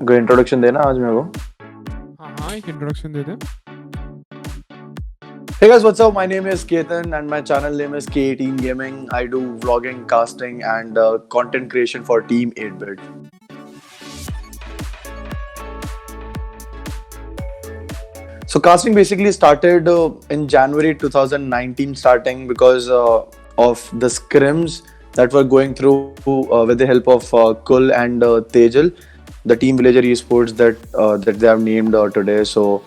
कोई इंट्रोडक्शन देना आज मेरे को. हाँ एक introduction they they. Hey guys, what's up? My name is Ketan and my channel name is K18 Gaming. I do vlogging, casting and content creation for Team 8-Bit. So casting basically started in January 2019 starting because of the scrims that were going through with the help of Kul and Tejal, the Team Villager Esports that they have named today. So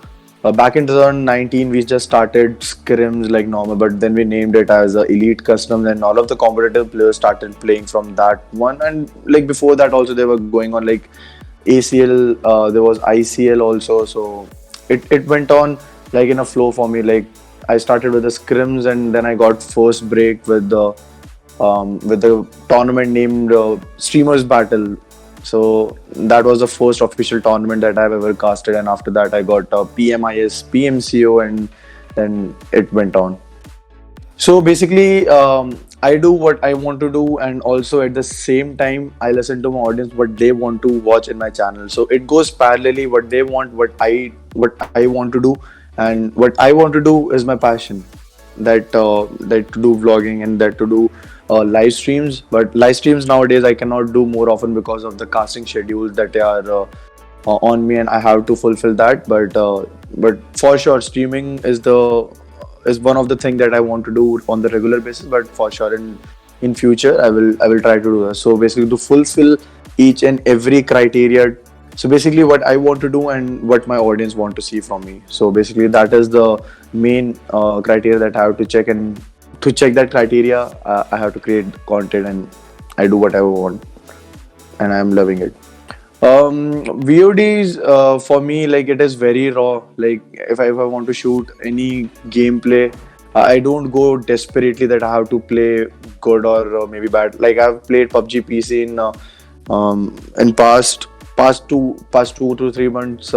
back in 2019, we just started scrims like normal, but then we named it as Elite Customs, and all of the competitive players started playing from that one. And like before that, also they were going on like ACL, there was ICL also. So it went on like in a flow for me. Like I started with the scrims, and then I got first break with the tournament named Streamers Battle. So that was the first official tournament that I've ever casted, and after that I got PMIS, PMCO, and then it went on. So basically, I do what I want to do, and also at the same time, I listen to my audience what they want to watch in my channel. So it goes parallelly. What they want, what I want to do, and what I want to do is my passion. That to do vlogging and that to do live streams. But live streams nowadays I cannot do more often because of the casting schedules that are on me, and I have to fulfill that. But for sure, streaming is one of the things that I want to do on the regular basis. But for sure, in future, I will try to do that. So basically, to fulfill each and every criteria. So basically, what I want to do and what my audience want to see from me. So basically, that is the main criteria that I have to check, and to check that criteria, I have to create content, and I do whatever I want, and I'm loving it. VODs for me, like it is very raw. Like if I want to shoot any gameplay, I don't go desperately that I have to play good or maybe bad. Like I've played PUBG PC in past 2 to 3 months.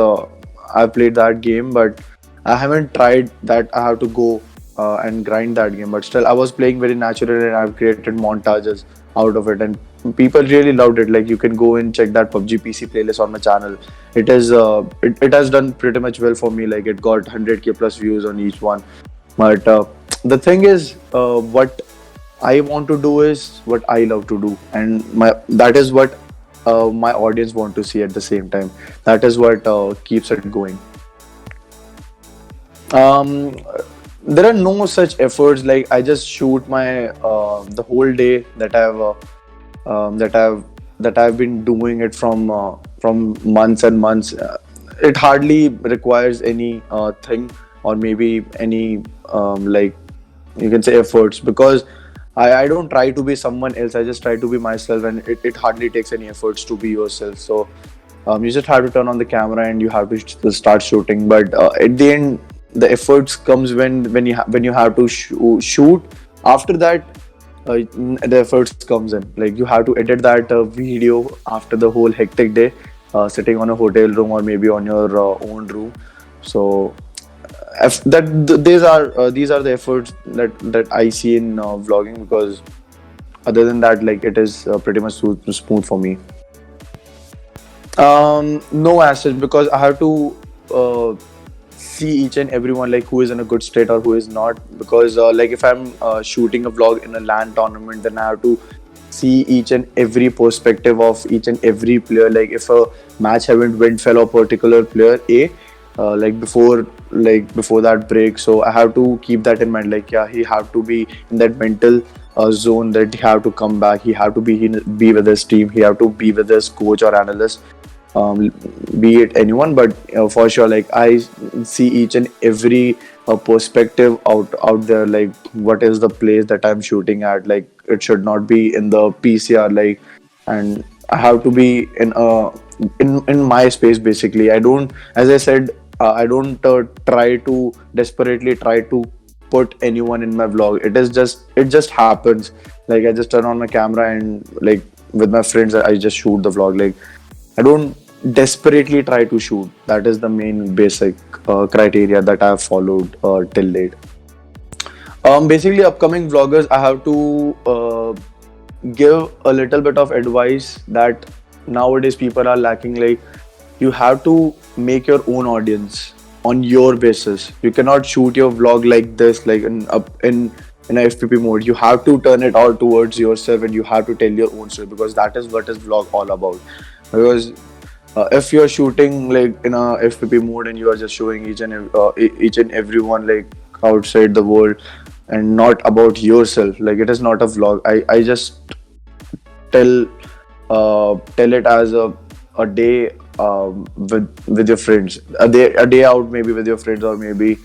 I've played that game, but I haven't tried that. I have to go and grind that game. But still, I was playing very natural, and I've created montages out of it, and people really loved it. Like you can go and check that PUBG PC playlist on my channel. It has done pretty much well for me. Like it got 100k plus views on each one. But the thing is, what I want to do is what I love to do, and that is what my audience want to see at the same time. That is what keeps it going. Um, there are no such efforts. Like I just shoot my the whole day that um, that I've that I've been doing it from months and months. It hardly requires any thing, or maybe any like you can say efforts, because I don't try to be someone else. I just try to be myself, and it hardly takes any efforts to be yourself. So you just have to turn on the camera and you have to start shooting. But at the end, the efforts comes when you have to shoot. After that, the efforts comes in. Like you have to edit that video after the whole hectic day, sitting on a hotel room or maybe on your own room. So these are the efforts that I see in vlogging, because other than that, like it is pretty much smooth for me. No as such, because I have to see each and everyone, like who is in a good state or who is not. Because like if I'm shooting a vlog in a LAN tournament, then I have to see each and every perspective of each and every player. Like if a match haven't went well or particular player A, like before that break, so I have to keep that in mind. Like yeah, he have to be in that mental zone that he have to come back. He have to be with his team. He have to be with his coach or analyst, um, be it anyone. But for sure, like I see each and every perspective out there. Like what is the place that I'm shooting at? Like it should not be in the PCR. Like, and I have to be in my space. Basically, I don't, as I said, I don't try to desperately try to put anyone in my vlog. It just happens. Like I just turn on my camera, and like with my friends, I just shoot the vlog. Like I don't desperately try to shoot. That is the main basic criteria that I have followed till date. Basically, upcoming vloggers, I have to give a little bit of advice that nowadays people are lacking. Like you have to make your own audience on your basis. You cannot shoot your vlog like this, like in a FPP mode. You have to turn it all towards yourself, and you have to tell your own story, because that is what is vlog all about. Because if you're shooting like in a FPP mode and you are just showing each and everyone like outside the world and not about yourself, like it is not a vlog. I just tell tell it as a day with your friends, a day out maybe with your friends, or maybe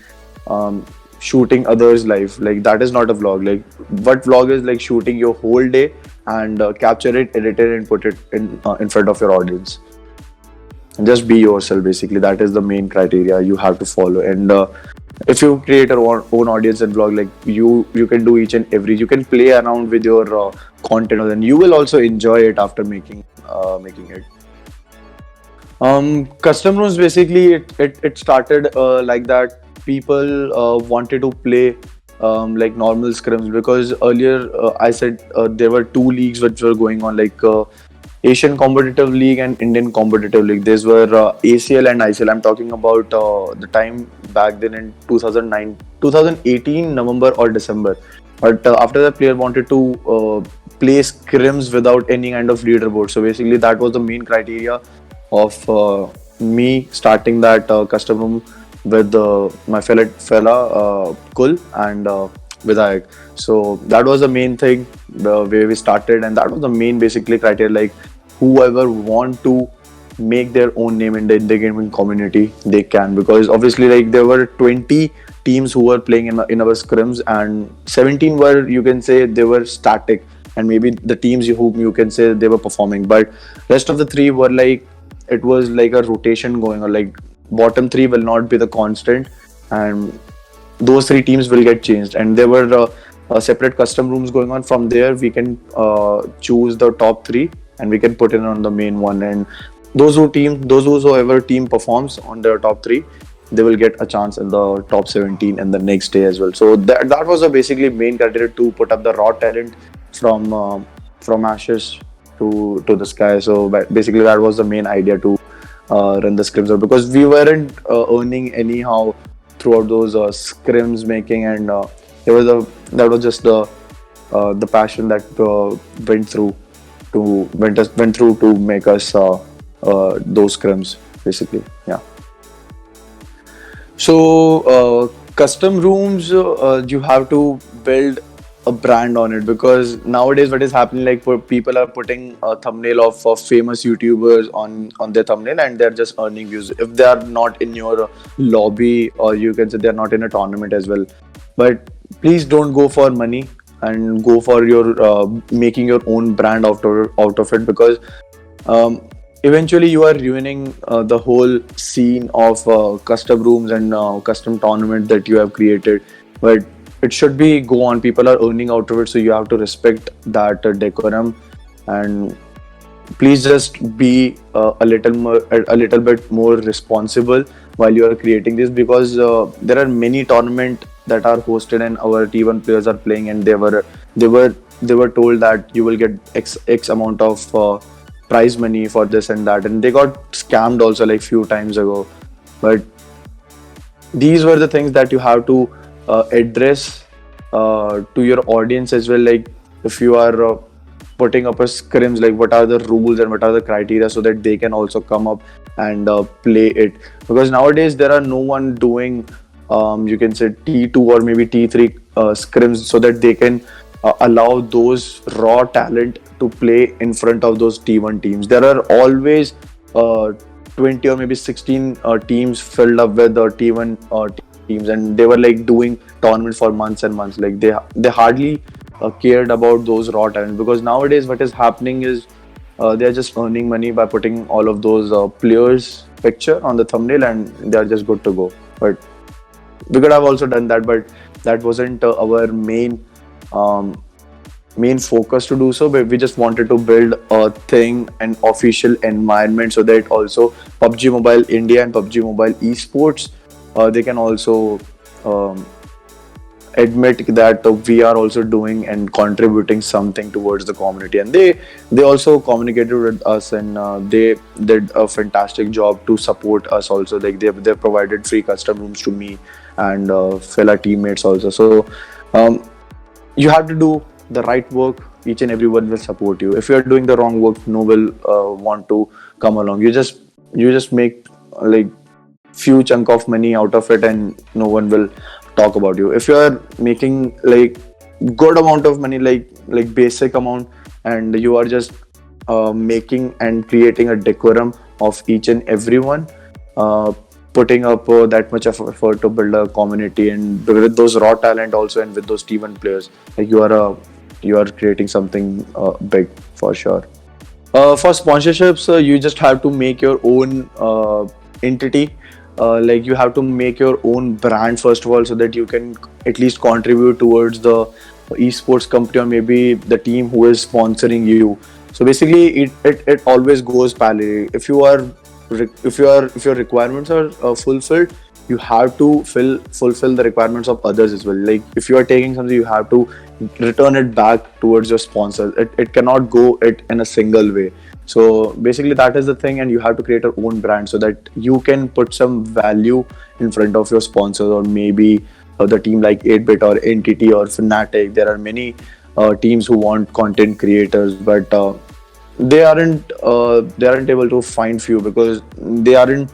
um, shooting others' life. Like that is not a vlog. Like what vlog is, like shooting your whole day and capture it, edit it, and put it in front of your audience. And just be yourself. Basically, that is the main criteria you have to follow. And if you create your own audience and vlog, like you can do each and every. You can play around with your content, and you will also enjoy it after making it. Custom rooms, basically it started like that. People wanted to play like normal scrims, because earlier I said there were two leagues which were going on, like Asian Competitive League and Indian Competitive League. These were ACL and ICL. I'm talking about the time back then in 2009, 2018, November or December. But after that, player wanted to play scrims without any kind of leaderboard. So basically, that was the main criteria of me starting that custom room with my fella Kul and Vidayak. So that was the main thing where we started, and that was the main basically criteria. Like whoever want to make their own name in the gaming community, they can, because obviously like there were 20 teams who were playing in our scrims, and 17 were, you can say, they were static, and maybe the teams whom you can say they were performing, but rest of the three were like, it was like a rotation going on. Like bottom three will not be the constant, and those three teams will get changed. And there were separate custom rooms going on. From there we can choose the top three, and we can put it on the main one. And whoever team performs on their top three, they will get a chance in the top 17 and the next day as well. So that was a basically main criteria, to put up the raw talent from ashes to the sky. So basically that was the main idea, to run the scrims out, because we weren't earning anyhow throughout those scrims making, and that was just the passion that went through to make us those scrims basically. Yeah. So custom rooms, you have to build a brand on it, because nowadays what is happening, like people are putting a thumbnail of famous YouTubers on their thumbnail, and they're just earning views if they are not in your lobby, or you can say they're not in a tournament as well. But please don't go for money, and go for your making your own brand out of it, because eventually you are ruining the whole scene of custom rooms and custom tournament that you have created. But it should be go on. People are earning out of it, so you have to respect that decorum, and please just be a little bit more responsible while you are creating this, because there are many tournament that are hosted and our T1 players are playing, and they were told that you will get x amount of prize money for this and that, and they got scammed also like few times ago. But these were the things that you have to address to your audience as well. Like if you are putting up a scrims, like what are the rules and what are the criteria, so that they can also come up and play it. Because nowadays there are no one doing you can say T2 or maybe T3 scrims, so that they can allow those raw talent to play in front of those T1 teams. There are always 20 or maybe 16 teams filled up with T1 teams, and they were like doing tournaments for months and months. Like they hardly cared about those raw talent, because nowadays what is happening is they are just earning money by putting all of those players picture on the thumbnail, and they are just good to go. But we could have also done that, but that wasn't our main focus to do so. But we just wanted to build a thing, an official environment, so that also PUBG Mobile India and PUBG Mobile Esports, they can also admit that we are also doing and contributing something towards the community, and they also communicated with us, and they did a fantastic job to support us also. Like they provided free custom rooms to me and fellow teammates also. So um, you have to do the right work. Each and everyone will support you. If you are doing the wrong work, no will want to come along. You just make like few chunk of money out of it, and no one will talk about you. If you are making like good amount of money, like basic amount, and you are just making and creating a decorum of each and everyone, uh, putting up that much of effort to build a community, and with those raw talent also, and with those T1 players, like you are creating something big for sure. For sponsorships, you just have to make your own entity. Like you have to make your own brand first of all, so that you can at least contribute towards the esports company, or maybe the team who is sponsoring you. So basically, it always goes parallel. If your requirements are fulfilled, you have to fulfill the requirements of others as well. Like if you are taking something, you have to return it back towards your sponsors. It cannot go it in a single way. So basically that is the thing, and you have to create your own brand so that you can put some value in front of your sponsors, or maybe the team like 8-bit or entity or fnatic. There are many teams who want content creators, but they aren't able to find few, because there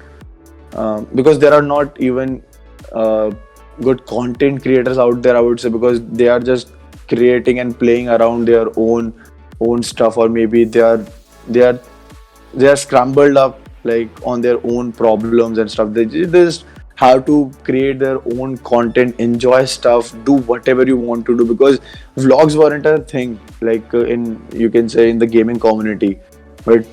are not even uh, good content creators out there, I would say, because they are just creating and playing around their own stuff, or maybe they are they are scrambled up like on their own problems and stuff. They just have to create their own content, enjoy stuff, do whatever you want to do, because vlogs weren't a thing like in, you can say, in the gaming community. But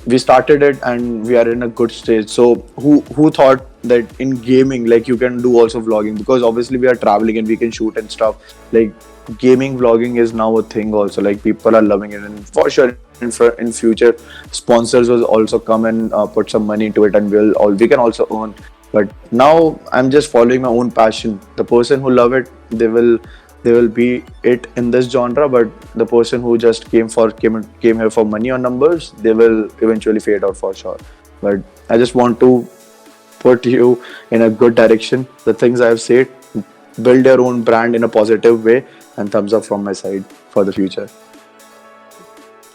we started it and we are in a good stage. So who thought that in gaming like you can do also vlogging, because obviously we are traveling and we can shoot and stuff. Like gaming vlogging is now a thing also, like people are loving it, and for sure in future sponsors will also come and put some money into it, and we can also earn. But now I'm just following my own passion. The person who love it, they will be it in this genre, but the person who just came here for money or numbers, they will eventually fade out for sure. But I just want to put you in a good direction. The things I have said, build your own brand in a positive way, and thumbs up from my side for the future.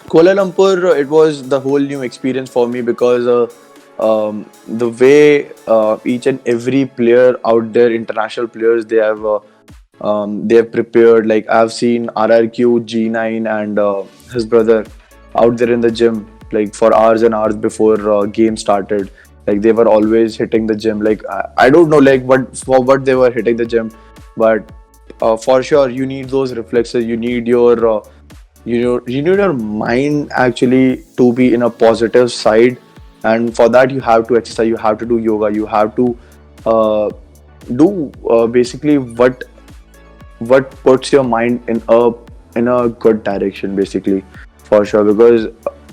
Kuala Lumpur, it was the whole new experience for me, because the way each and every player out there, international players, they have prepared. Like I've seen RRQ, G9, and his brother out there in the gym, like for hours and hours before game started. Like they were always hitting the gym. Like I don't know, like what they were hitting the gym, but for sure you need those reflexes. You need you need your mind actually to be in a positive side, and for that you have to exercise. You have to do yoga. You have to do basically what puts your mind in a good direction, basically, for sure. Because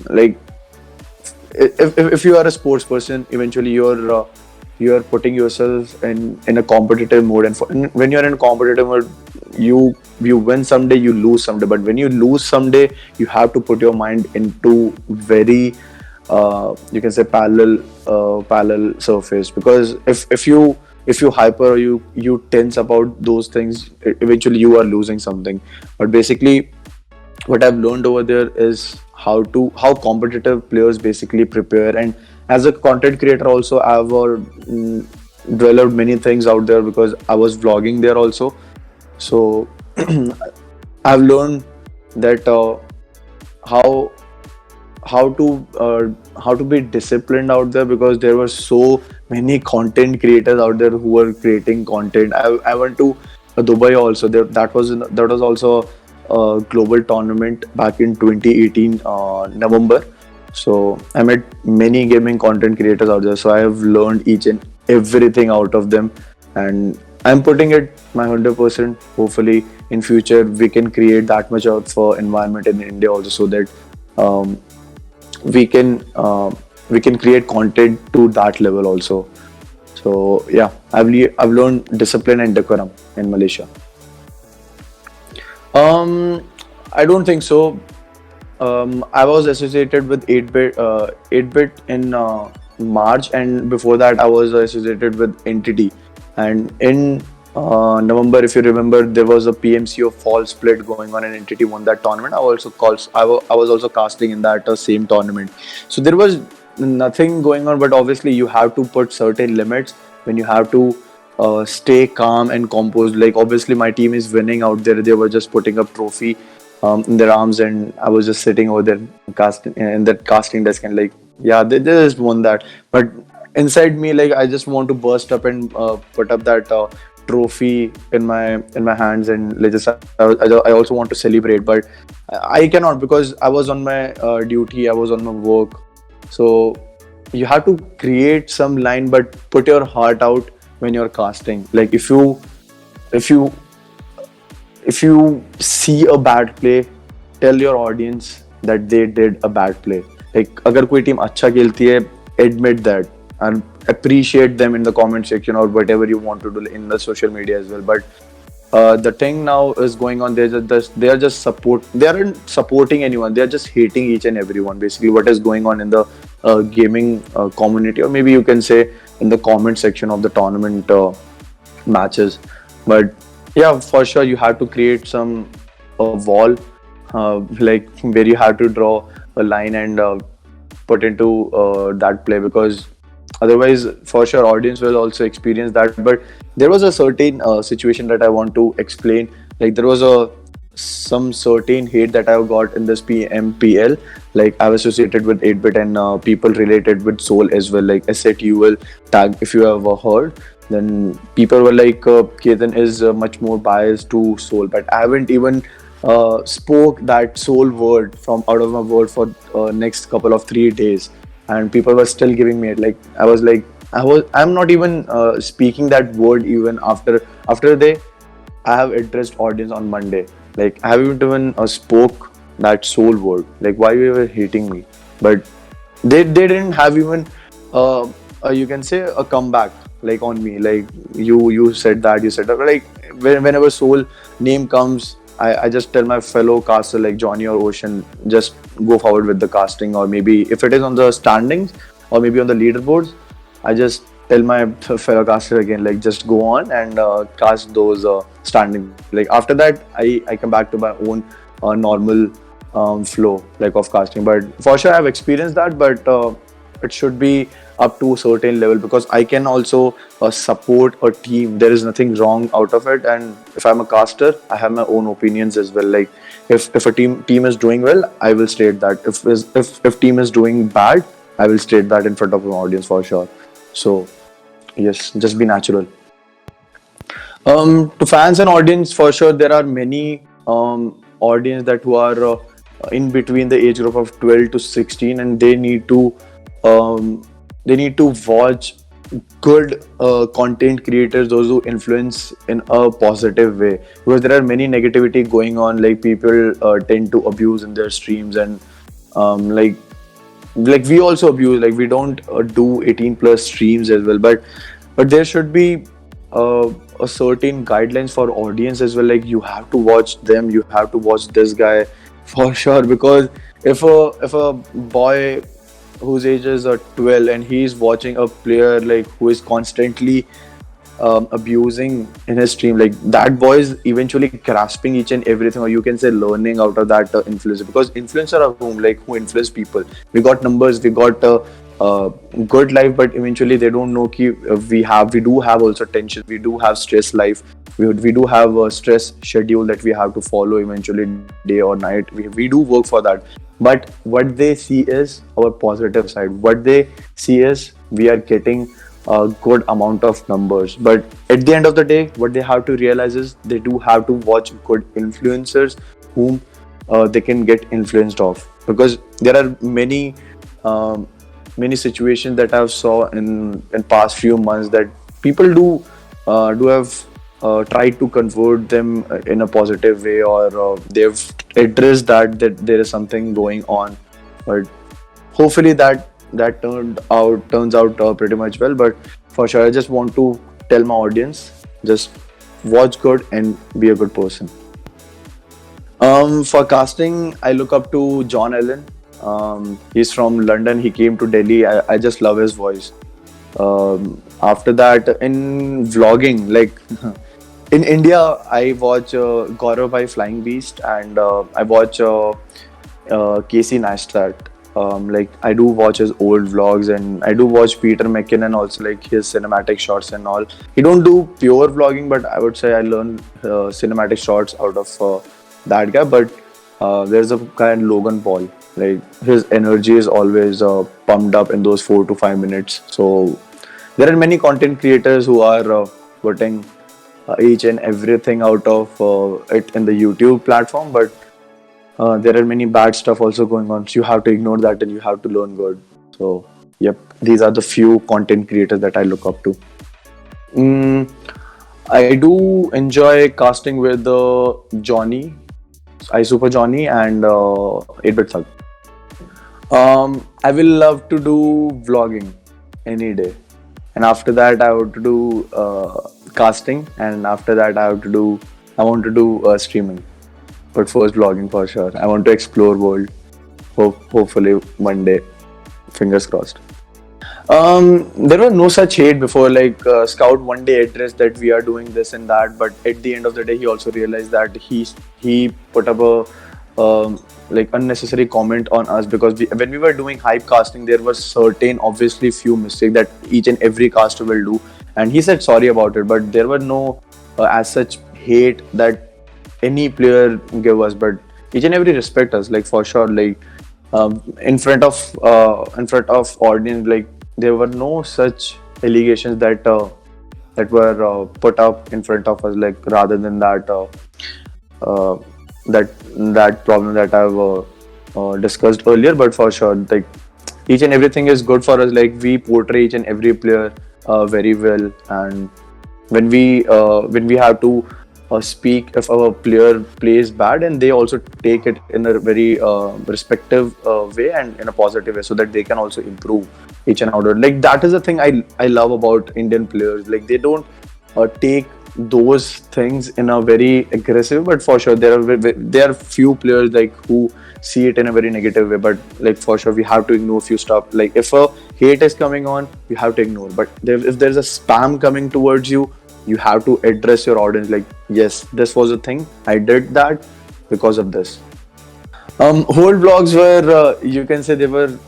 like if you are a sports person, eventually you're putting yourself in a competitive mode, and when you're in a competitive mode, you win someday, you lose someday. But when you lose someday, you have to put your mind into very you can say parallel surface, because if you hyper, or you tense about those things, eventually you are losing something. But basically what I've learned over there is how competitive players basically prepare. And as a content creator also, I've developed many things out there, because I was vlogging there also. So I've learned that how how to be disciplined out there, because there were so many content creators out there who were creating content. I went to Dubai also. That was also a global tournament back in 2018 November. So I met many gaming content creators out there. So I have learned each and everything out of them, and I'm putting it my 100%. Hopefully in future we can create that much of environment in India also, so that um, we can create content to that level also. So yeah, I've learned discipline and decorum in Malaysia. Um, I don't think so. I was associated with 8-bit in March, and before that, I was associated with Entity. And in November, if you remember, there was a PMCO fall split going on, and Entity won that tournament. I was also casting in that same tournament. So there was nothing going on, but obviously, you have to put certain limits when you have to stay calm and composed. Like obviously, my team is winning out there. They were just putting up trophy in their arms, and I was just sitting over there casting in that casting desk, and like, yeah, they just won that. But inside me, like, I just want to burst up and put up that trophy in my hands, and like just I also want to celebrate, but I cannot because I was on my duty, I was on my work. So you have to create some line, but put your heart out when you're casting. Like if you if you see a bad play, tell your audience that they did a bad play. Like अगर कोई team अच्छा खेलती है, admit that and appreciate them in the comment section or whatever you want to do in the social media as well. But the thing now is going on. They aren't supporting anyone. They are just hating each and everyone. Basically, what is going on in the gaming community, or maybe you can say in the comment section of the tournament matches. But yeah, for sure, you have to create some a wall, like where you have to draw a line and put into that play, because otherwise, for sure, audience will also experience that. But there was a certain situation that I want to explain. Like there was a some certain hate that I got in this PMPL. Like I was associated with 8-bit, and people related with Soul as well, like SATUL tag. If you ever heard, then people were like, Ketan is much more biased to Soul, but I haven't even spoke that Soul word from out of my word for next couple of 3 days, and people were still giving me it. Like I'm not even speaking that word even after they I have addressed audience on Monday. Like I haven't even spoke that soul word. Like why you were hating me? But they didn't have even you can say a comeback like on me. Like you said that, you said that. Like whenever soul name comes, I just tell my fellow caster like Johnny or Ocean, just go forward with the casting, or maybe if it is on the standings or maybe on the leaderboards, I just tell my fellow caster again, like just go on and cast those standings. Like after that, I come back to my own normal flow like of casting. But for sure, I've experienced that, but it should be up to a certain level, because I can also support a team. There is nothing wrong out of it, and if I'm a caster, I have my own opinions as well. Like if a team is doing well, I will state that. If team is doing bad, I will state that in front of an audience for sure. So yes, just be natural. To fans and audience, for sure, there are many audience that who are in between the age group of 12 to 16, and um, they need to watch good content creators, those who influence in a positive way, because there are many negativity going on. Like people tend to abuse in their streams, and um, like we also abuse. Like we don't do 18 plus streams as well, but there should be a certain guidelines for audience as well. Like you have to watch them, you have to watch this guy for sure, because if a boy whose age is 12 and he's watching a player like who is constantly abusing in his stream, like that boy is eventually grasping each and everything, or you can say learning out of that influencer, because influencer are who influence people. We got numbers, we got uh, good life, but eventually they don't know ki, we do have also tension, we do have stress life, we do have a stress schedule that we have to follow eventually day or night. We do work for that, but what they see is our positive side. What they see is we are getting a good amount of numbers, but at the end of the day, what they have to realize is they do have to watch good influencers whom they can get influenced off, because there are um, many situations that I've saw in past few months that people do have tried to convert them in a positive way, or they've addressed that there is something going on, but hopefully that turns out pretty much well. But for sure, I just want to tell my audience, just watch good and be a good person. For casting, I look up to John Allen. He's from London. He came to Delhi. I just love his voice. After that, in vlogging, like in India, I watch Gaurav by Flying Beast, and I watch Casey Neistat. Like I do watch his old vlogs, and I do watch Peter McKinnon also, like his cinematic shots and all. He don't do pure vlogging, but I would say I learn cinematic shots out of that guy. But there's a guy Logan Paul. Like his energy is always pumped up in those 4 to 5 minutes. So there are many content creators who are putting each and everything out of it in the YouTube platform, but there are many bad stuff also going on. So you have to ignore that and you have to learn good. So, yep, these are the few content creators that I look up to. Mm, I do enjoy casting with Johnny, I Super Johnny, and 8-Bit Thug. I will love to do vlogging any day, and after that I would do casting, and after that I want to do streaming. But first vlogging for sure. I want to explore world. Hopefully one day. Fingers crossed. There was no such hate before. Like Scout one day addressed that we are doing this and that, but at the end of the day, he also realized that he put up a like unnecessary comment on us because when we were doing hype casting, there was certain obviously few mistakes that each and every caster will do, and he said sorry about it. But there were no as such hate that any player give us, but each and every respect us, like for sure. Like in front of audience, like there were no such allegations that were put up in front of us, like rather than that uh, that that problem that I've discussed earlier. But for sure, like each and everything is good for us. Like we portray each and every player very well, and when we have to speak if a player plays bad, and they also take it in a very respective way and in a positive way, so that they can also improve each and other. Like that is the thing I love about Indian players. Like they don't take those things in a very aggressive, but for sure there are few players like who see it in a very negative way. But like for sure we have to ignore few stuff. Like if a hate is coming on, you have to ignore. But if there's a spam coming towards you, you have to address your audience. Like yes, this was a thing, I did that because of this. Whole vlogs were you can say they weren't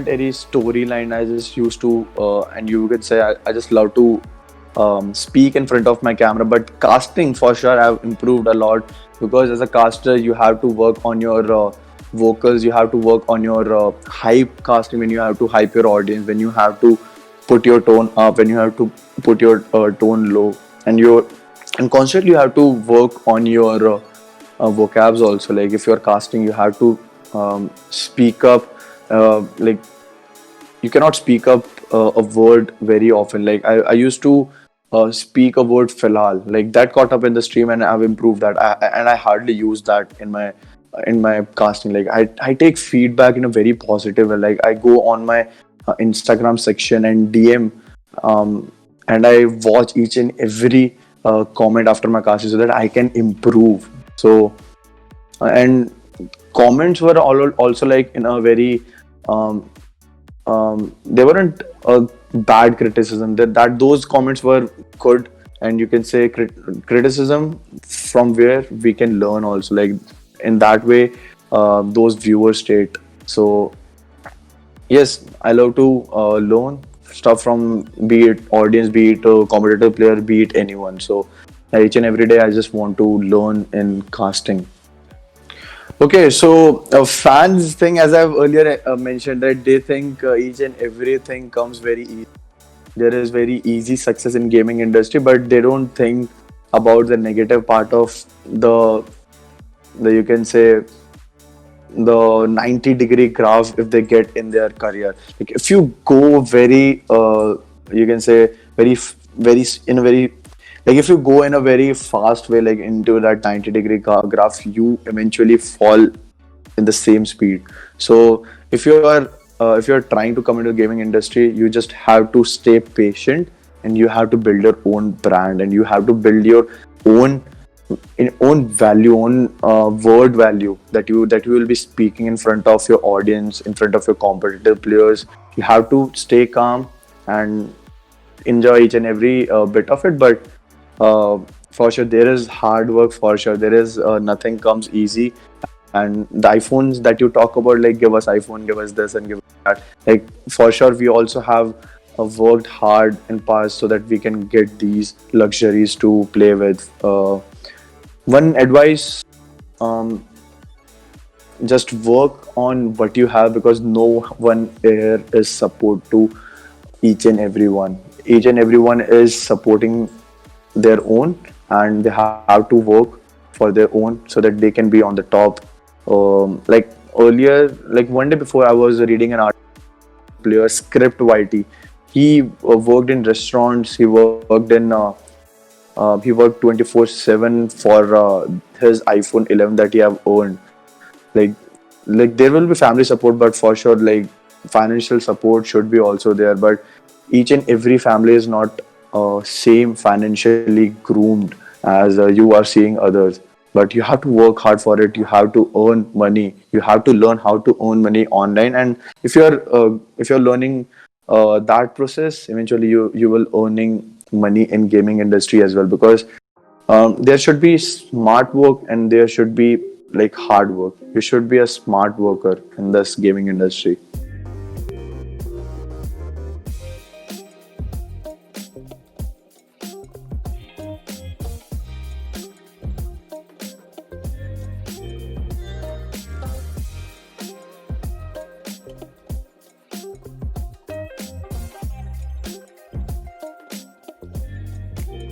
any storyline. I just used to and you could say I just love to speak in front of my camera. But casting for sure I've improved a lot, because as a caster you have to work on your vocals, you have to work on your hype casting, when you have to hype your audience, when you have to put your tone up, when you have to put your tone low, and constantly you have to work on your vocabs also. Like if you're casting, you have to speak up. Like you cannot speak up a word very often. Like I used to speak a word filhal, like that caught up in the stream, and I've improved that. And I hardly use that in my casting. Like I take feedback in a very positive way. Like I go on my Instagram section and DM, and I watch each and every comment after my casting, so that I can improve. So and comments were all also like in a very um, they weren't a bad criticism. That those comments were good, and you can say criticism from where we can learn also. Like in that way, those viewers state. So yes, I love to learn stuff from, be it audience, be it a competitive player, be it anyone. So each and every day, I just want to learn in casting. Okay, so fans thing, as I've earlier mentioned, that they think each and everything comes very easy. There is very easy success in gaming industry, but they don't think about the negative part of the you can say the 90-degree graph if they get in their career. Like if you go very you can say very in a very, like if you go in a very fast way, like into that 90-degree graph, you eventually fall in the same speed. So if you're trying to come into the gaming industry, you just have to stay patient, and you have to build your own brand, and you have to build your own in own value, own word value that you will be speaking in front of your audience, in front of your competitive players. You have to stay calm and enjoy each and every bit of it. But uh, for sure, there is hard work. For sure, there is nothing comes easy. And the iPhones that you talk about, like give us iPhone, give us this, and give us that. Like for sure, we also have worked hard in past so that we can get these luxuries to play with. One advice, um, just work on what you have, because no one here is support to each and everyone. Each and everyone is supporting their own, and they have to work for their own so that they can be on the top. Like earlier, like one day before, I was reading an article player Script YT. He worked in restaurants. He worked 24/7 for his iPhone 11 that he have owned. Like like there will be family support, but for sure, like financial support should be also there. But each and every family is not same financially groomed as you are seeing others. But you have to work hard for it. You have to earn money. You have to learn how to earn money online. And if you're learning that process, eventually you will earning money in gaming industry as well, because there should be smart work and there should be like hard work. You should be a smart worker in this gaming industry.